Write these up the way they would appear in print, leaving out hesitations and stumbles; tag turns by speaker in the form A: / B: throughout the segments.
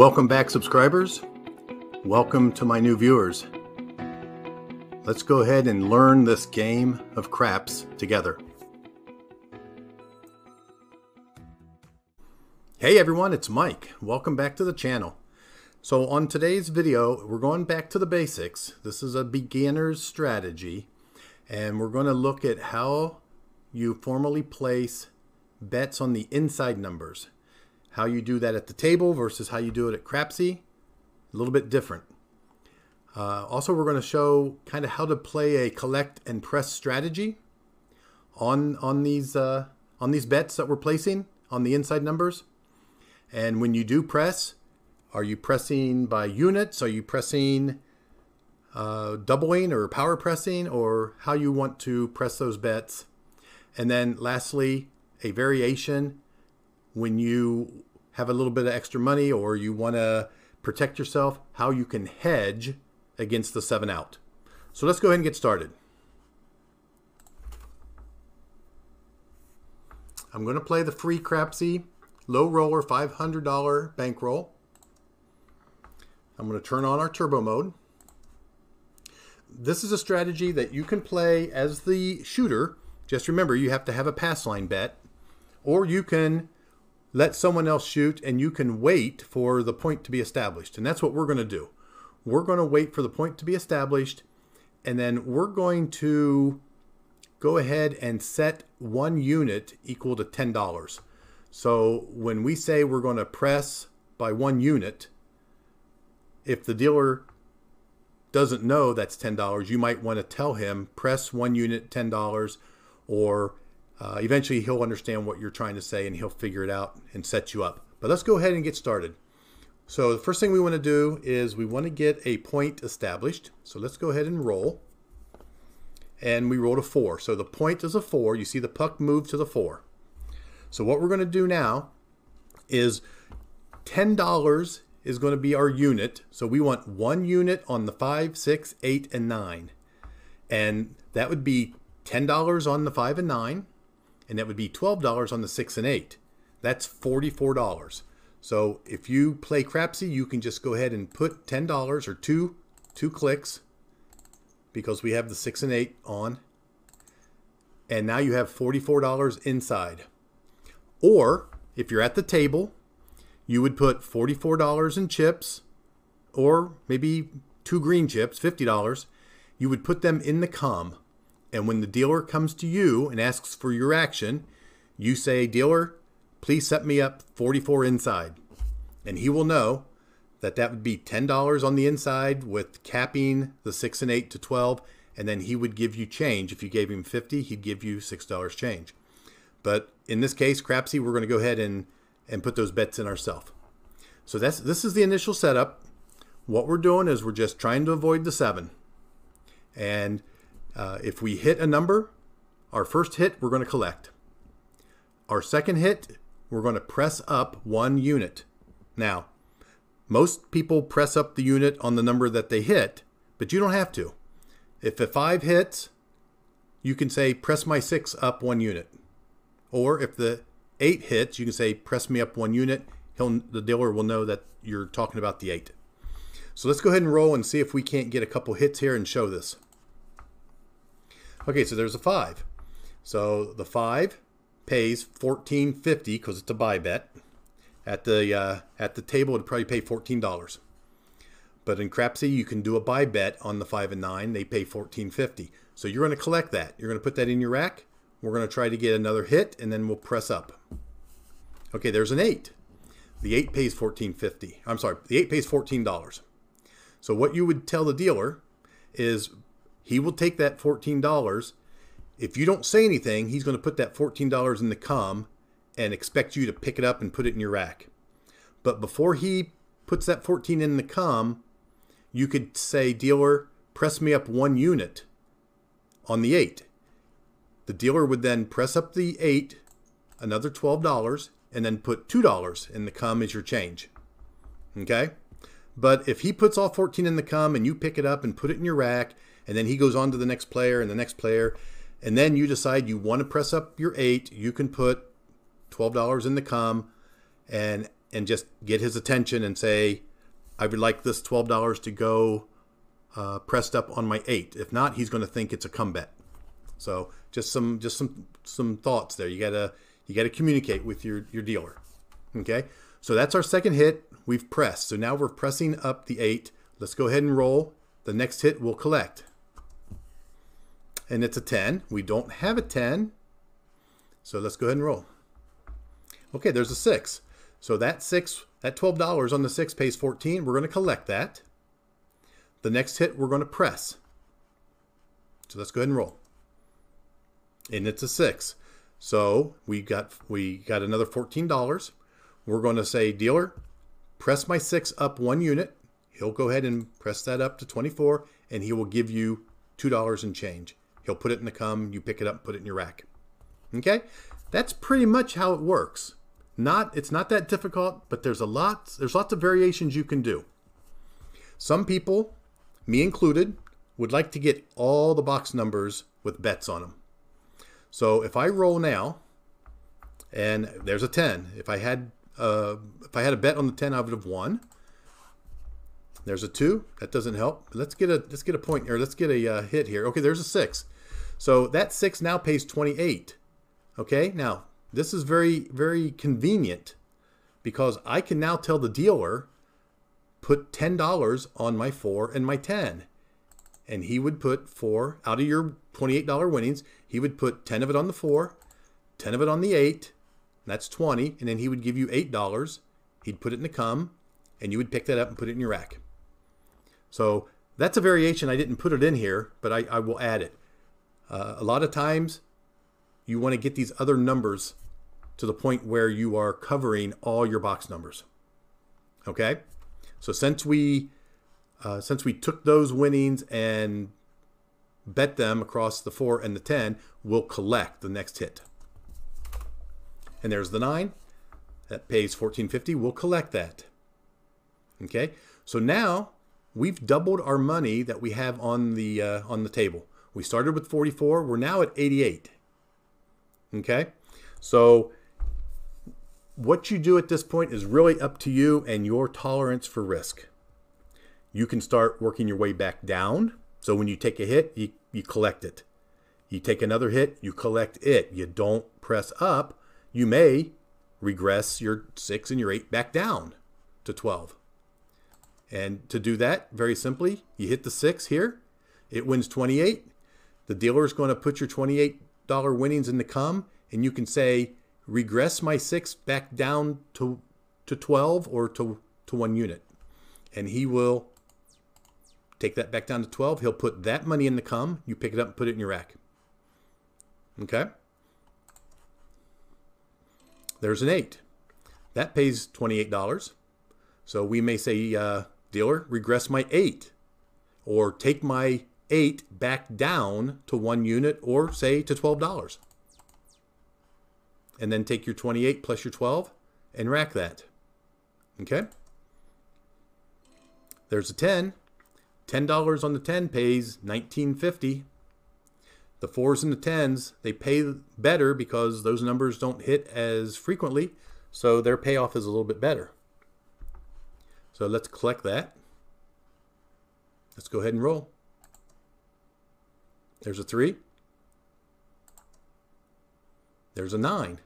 A: Welcome back, subscribers. Welcome to my new viewers. Let's go ahead and learn this game of craps together. Hey everyone, it's Mike. Welcome back to the channel. So on today's video, we're going back to the basics. This is a beginner's strategy, and we're going to look at how you formally place bets on the inside numbers. How you do that at the table versus how you do it at Crapsy. A little bit different. Also, we're going to show kind of how to play a collect and press strategy on these bets that we're placing on the inside numbers. And when you do press, are you pressing by units? Are you pressing doubling or power pressing, or how you want to press those bets? And then lastly, a variation when you have a little bit of extra money or you want to protect yourself, how you can hedge against the 7 out. So let's go ahead and get started. I'm going to play the free Crapsy low roller $500 bankroll. I'm going to turn on our turbo mode. This is a strategy that you can play as the shooter. Just remember, you have to have a pass line bet, or you can let someone else shoot and you can wait for the point to be established. And that's what we're going to do. We're going to wait for the point to be established, and then we're going to go ahead and set 1 unit equal to $10. So when we say we're going to press by 1 unit, if the dealer doesn't know that's $10, you might want to tell him press 1 unit $10, or eventually he'll understand what you're trying to say and he'll figure it out and set you up. But let's go ahead and get started. So the first thing we want to do is we want to get a point established. So let's go ahead and roll. And we rolled a 4. So the point is a 4. You see the puck move to the 4. So what we're going to do now is $10 is going to be our unit. So we want 1 unit on the 5, 6, 8, and 9. And that would be $10 on the 5 and 9. And that would be $12 on the 6 and 8. That's $44. So if you play Crapsy, you can just go ahead and put $10 or two clicks, because we have the 6 and 8 on. And now you have $44 inside. Or if you're at the table, you would put $44 in chips, or maybe 2 green chips, $50. You would put them in the cum. And when the dealer comes to you and asks for your action, you say, "Dealer, please set me up 44 inside." And he will know that that would be $10 on the inside with capping the 6 and 8 to 12. And then he would give you change. If you gave him 50, he'd give you $6 change. But in this case, Crapsy, we're going to go ahead and put those bets in ourselves. So this is the initial setup. What we're doing is we're just trying to avoid the 7. And if we hit a number, our first hit, we're going to collect. Our second hit, we're going to press up 1 unit. Now, most people press up the unit on the number that they hit, but you don't have to. If a 5 hits, you can say, "Press my 6 up 1 unit." Or if the 8 hits, you can say, "Press me up 1 unit." The dealer will know that you're talking about the 8. So let's go ahead and roll and see if we can't get a couple hits here and show this. Okay, so there's a 5. So the 5 pays $14.50 because it's a buy bet. At the table, it'd probably pay $14. But in Crapsy, you can do a buy bet on the 5 and 9. They pay $14.50. So you're going to collect that. You're going to put that in your rack. We're going to try to get another hit, and then we'll press up. Okay, there's an 8. The 8 pays $14.50. I'm sorry, the 8 pays $14. So what you would tell the dealer is he will take that $14. If you don't say anything, he's going to put that $14 in the cum and expect you to pick it up and put it in your rack. But before he puts that 14 in the cum, you could say, "Dealer, press me up 1 unit on the 8. The dealer would then press up the 8, another $12, and then put $2 in the cum as your change. Okay? But if he puts all 14 in the cum and you pick it up and put it in your rack, and then he goes on to the next player and the next player, and then you decide you want to press up your 8, you can put $12 in the cum, and and just get his attention and say, I would like this $12 to go pressed up on my 8. If not, he's going to think it's a come bet. So just some thoughts there. You gotta communicate with your dealer. Okay, so that's our second hit. We've pressed. So now we're pressing up the 8. Let's go ahead and roll. The next hit we'll collect. And it's a 10. We don't have a 10. So let's go ahead and roll. Okay, there's a 6. So that $12 on the 6 pays 14. We're going to collect that. The next hit we're going to press. So let's go ahead and roll. And it's a 6. So we got another $14. We're going to say, dealer, press my 6 up 1 unit. He'll go ahead and press that up to 24, and he will give you $2 and change. He'll put it in the come, you pick it up, put it in your rack. Okay? That's pretty much how it works. It's not that difficult, but there's lots of variations you can do. Some people, me included, would like to get all the box numbers with bets on them. So if I roll now, and there's a 10. If I had a bet on the 10, I would have won. There's a 2. That doesn't help. Let's get a point here. Let's get a hit here. Okay, there's a 6. So that 6 now pays 28. Okay, now this is very, very convenient because I can now tell the dealer, put $10 on my 4 and my 10. And he would put 4 out of your $28 winnings. He would put 10 of it on the 4, 10 of it on the 8. That's 20. And then he would give you $8. He'd put it in the come, and you would pick that up and put it in your rack. So that's a variation. I didn't put it in here, but I will add it. A lot of times you want to get these other numbers to the point where you are covering all your box numbers. Okay? So since we took those winnings and bet them across the 4 and the 10, we'll collect the next hit. And there's the 9. That pays $14.50. We'll collect that. Okay? So now we've doubled our money that we have on the table. We started with 44. We're now at 88. Okay? So what you do at this point is really up to you and your tolerance for risk. You can start working your way back down. So when you take a hit, you collect it. You take another hit, you collect it. You don't press up. You may regress your 6 and your 8 back down to 12. And to do that, very simply, you hit the 6 here. It wins 28. The dealer is going to put your $28 winnings in the come, and you can say, regress my 6 back down to 12 or to 1 unit. And he will take that back down to 12. He'll put that money in the come. You pick it up and put it in your rack. Okay? There's an 8. That pays $28. So we may say, dealer, regress my 8. Or take my 8 back down to 1 unit, or say to $12. And then take your 28 plus your 12 and rack that. Okay? There's a 10. $10 on the 10 pays $19.50. The 4s and the 10s, they pay better because those numbers don't hit as frequently, so their payoff is a little bit better. So let's collect that. Let's go ahead and roll. There's a 3. There's a 9.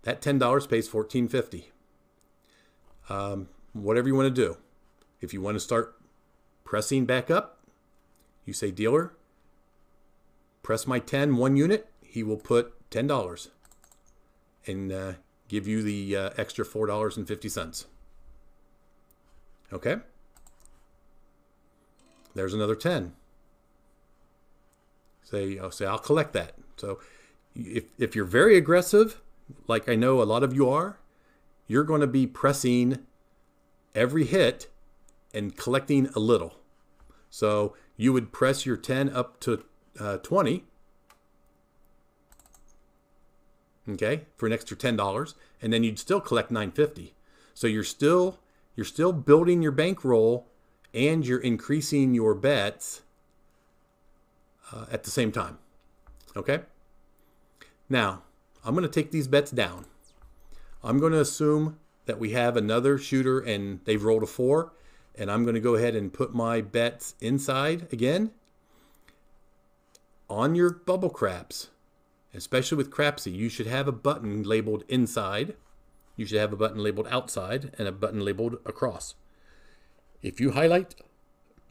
A: That $10 pays $14.50. Whatever you want to do. If you want to start pressing back up, you say, dealer, press my 10 1 unit. He will put $10 and give you the extra $4.50. Okay? There's another 10. I'll collect that. So if you're very aggressive, like I know a lot of you are, you're going to be pressing every hit and collecting a little. So you would press your 10 up to 20, okay, for an extra $10, and then you'd still collect $9.50. So you're still building your bankroll, and you're increasing your bets at the same time. Okay. Now I'm going to take these bets down. I'm going to assume that we have another shooter and they've rolled a 4, and I'm going to go ahead and put my bets inside again. On your bubble craps, especially with crapsy, you should have a button labeled inside. You should have a button labeled outside and a button labeled across. If you highlight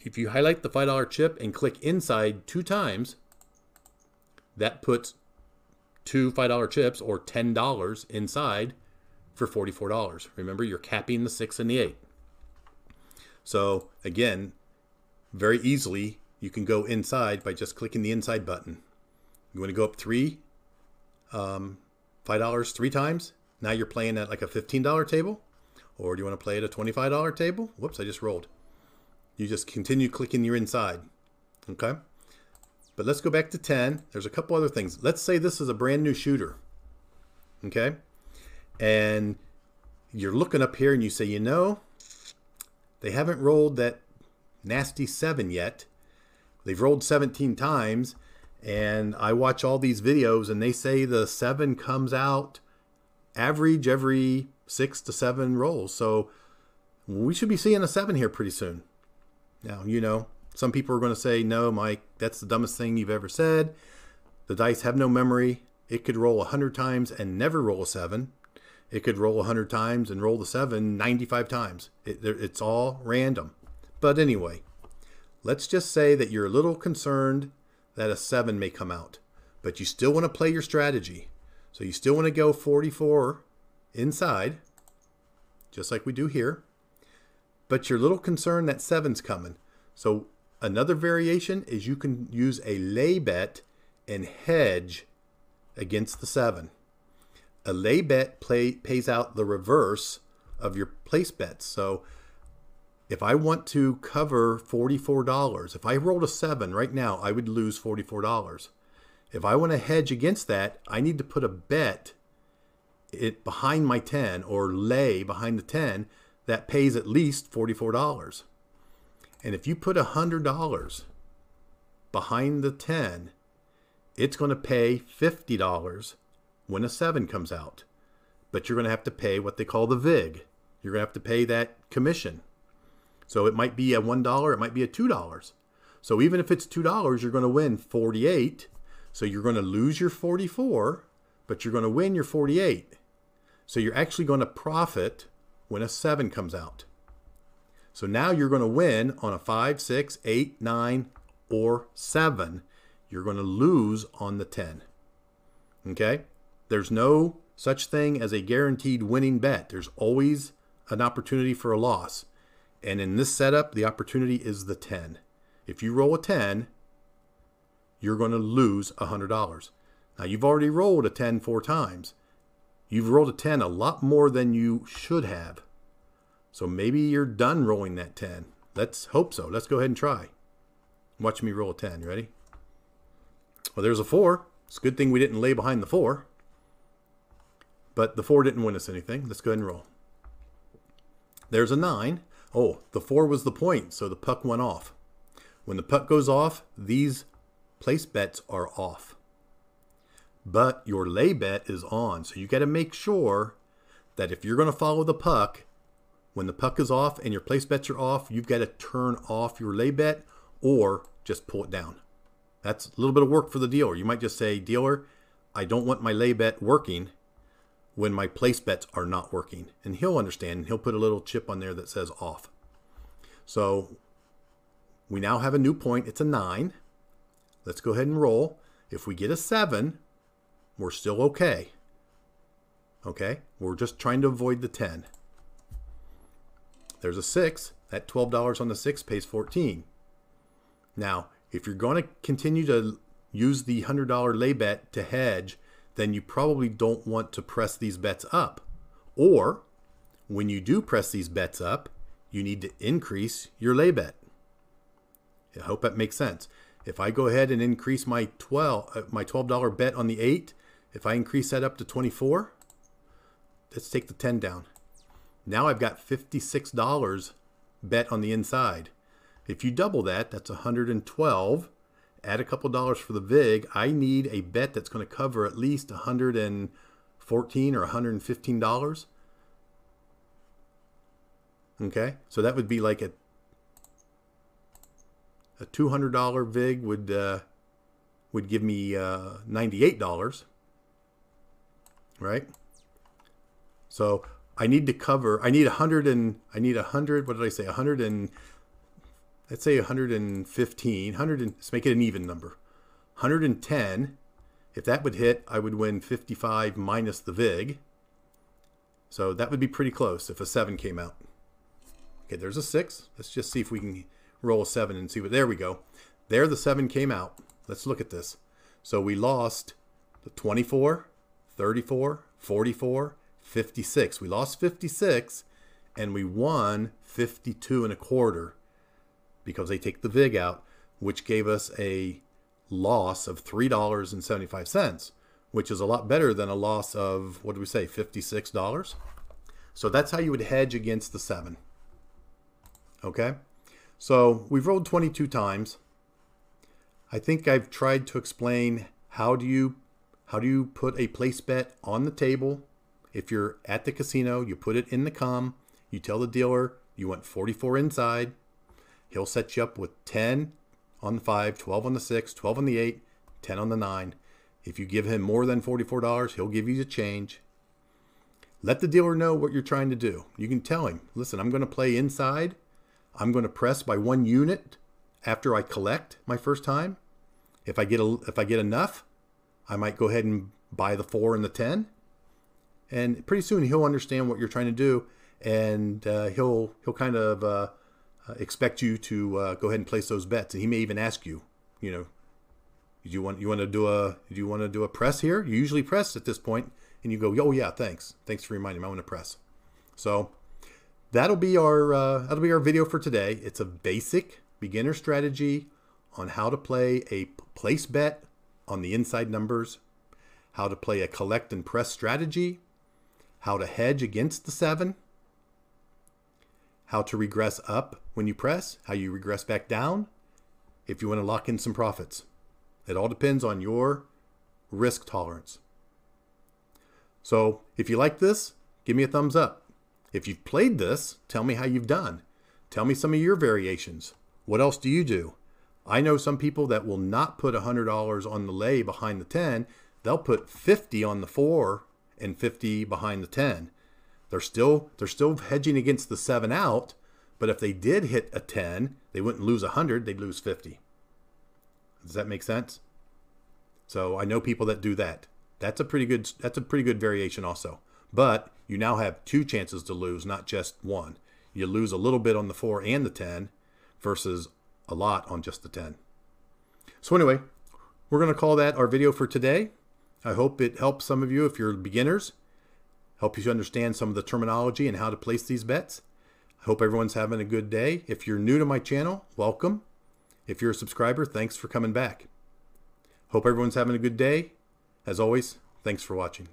A: the $5 chip and click inside 2 times, that puts 2 $5 chips or $10 inside for $44. Remember, you're capping the 6 and the 8. So again, very easily you can go inside by just clicking the inside button. You want to go up $5 3 times. Now you're playing at like a $15 table, or do you want to play at a $25 table? Whoops, I just rolled. You just continue clicking your inside. Okay. But let's go back to 10. There's a couple other things. Let's say this is a brand new shooter. Okay. And you're looking up here and you say, you know, they haven't rolled that nasty 7 yet. They've rolled 17 times. And I watch all these videos and they say the 7 comes out average every 6 to 7 rolls. So we should be seeing a 7 here pretty soon. Now, you know, some people are going to say, no, Mike, that's the dumbest thing you've ever said. The dice have no memory. It could roll 100 times and never roll a 7. It could roll 100 times and roll the 7 95 times. It's all random. But anyway, let's just say that you're a little concerned that a 7 may come out, but you still want to play your strategy. So you still want to go 44 inside, just like we do here, but you're a little concerned that 7's coming. So another variation is you can use a lay bet and hedge against the 7. A lay bet pays out the reverse of your place bets. So if I want to cover $44, if I rolled a 7 right now, I would lose $44. If I want to hedge against that, I need to put a bet behind my 10 or lay behind the 10 that pays at least $44. And if you put $100 behind the 10, it's going to pay $50 when a 7 comes out. But you're going to have to pay what they call the VIG. You're going to have to pay that commission. So it might be a $1, it might be a $2. So even if it's $2, you're going to win 48. So you're going to lose your 44, but you're going to win your 48. So you're actually going to profit when a 7 comes out. So now you're going to win on a 5, 6, 8, 9, or 7. You're going to lose on the 10. Okay? There's no such thing as a guaranteed winning bet. There's always an opportunity for a loss. And in this setup, the opportunity is the 10. If you roll a 10, you're going to lose $100. Now, you've already rolled a 10 4 times. You've rolled a 10 a lot more than you should have. So maybe you're done rolling that 10. Let's hope so. Let's go ahead and try. Watch me roll a 10. You ready? Well, there's a 4. It's a good thing we didn't lay behind the 4. But the 4 didn't win us anything. Let's go ahead and roll. There's a 9. Oh, the 4 was the point, so the puck went off. When the puck goes off, these place bets are off. But your lay bet is on. So you got to make sure that if you're going to follow the puck, when the puck is off and your place bets are off, you've got to turn off your lay bet or just pull it down. That's a little bit of work for the dealer. You might just say, dealer, I don't want my lay bet working when my place bets are not working. And he'll understand. He'll put a little chip on there that says off. So we now have a new point. It's a 9. Let's go ahead and roll. If we get a 7, we're still okay. Okay? We're just trying to avoid the 10. There's a 6. That $12 on the 6 pays 14. Now, if you're going to continue to use the $100 lay bet to hedge, then you probably don't want to press these bets up. Or, when you do press these bets up, you need to increase your lay bet. I hope that makes sense. If I go ahead and increase my $12 bet on the 8, if I increase that up to 24, let's take the 10 down. Now I've got $56 bet on the inside. If you double that, that's 112. Add a couple dollars for the VIG. I need a bet that's going to cover at least $114 or $115. Okay, so that would be like a $200 vig would give me $98, right? So I need to cover. I need 100 and I need 100. What did I say? 100 and let's say 115. 100 and let's make it an even number. 110. If that would hit, I would win 55 minus the vig. So that would be pretty close if a 7 came out. Okay, there's a 6. Let's just see if we can roll a 7 and see what. There we go. There the 7 came out. Let's look at this. So we lost the 24, 34, 44, 56. We lost 56 and we won 52 and a quarter because they take the vig out, which gave us a loss of $3.75, which is a lot better than a loss of, what did we say, $56? So that's how you would hedge against the 7. Okay, so we've rolled 22 times. I think I've tried to explain how do you put a place bet on the table. If you're at the casino, you put it in the comm. You tell the dealer you want 44 inside. He'll set you up with 10 on the 5, 12 on the 6, 12 on the 8, 10 on the 9. If you give him more than $44, he'll give you the change. Let the dealer know what you're trying to do. You can tell him, listen, I'm going to play inside. I'm going to press by 1 unit after I collect my first time. If I get enough, I might go ahead and buy the 4 and the 10. And pretty soon he'll understand what you're trying to do, and he'll kind of expect you to go ahead and place those bets. And he may even ask you, you know, do you want to do a press here? You usually press at this point, and you go, oh yeah, thanks for reminding me, I want to press. So that'll be our video for today. It's a basic beginner strategy on how to play a place bet on the inside numbers, how to play a collect and press strategy, how to hedge against the 7, how to regress up when you press, how you regress back down if you want to lock in some profits. It all depends on your risk tolerance. So if you like this, give me a thumbs up. If you've played this, tell me how you've done. Tell me some of your variations. What else do you do? I know some people that will not put $100 on the lay behind the 10. They'll put 50 on the 4 and 50 behind the 10. They're still hedging against the 7 out, but if they did hit a 10, they wouldn't lose 100, they'd lose 50. Does that make sense? So I know people that do that. That's a pretty good variation also. But you now have 2 chances to lose, not just 1. You lose a little bit on the 4 and the 10 versus a lot on just the 10. So anyway, we're going to call that our video for today. I hope it helps some of you if you're beginners, help you understand some of the terminology and how to place these bets. I hope everyone's having a good day. If you're new to my channel, welcome. If you're a subscriber, thanks for coming back. Hope everyone's having a good day. As always, thanks for watching.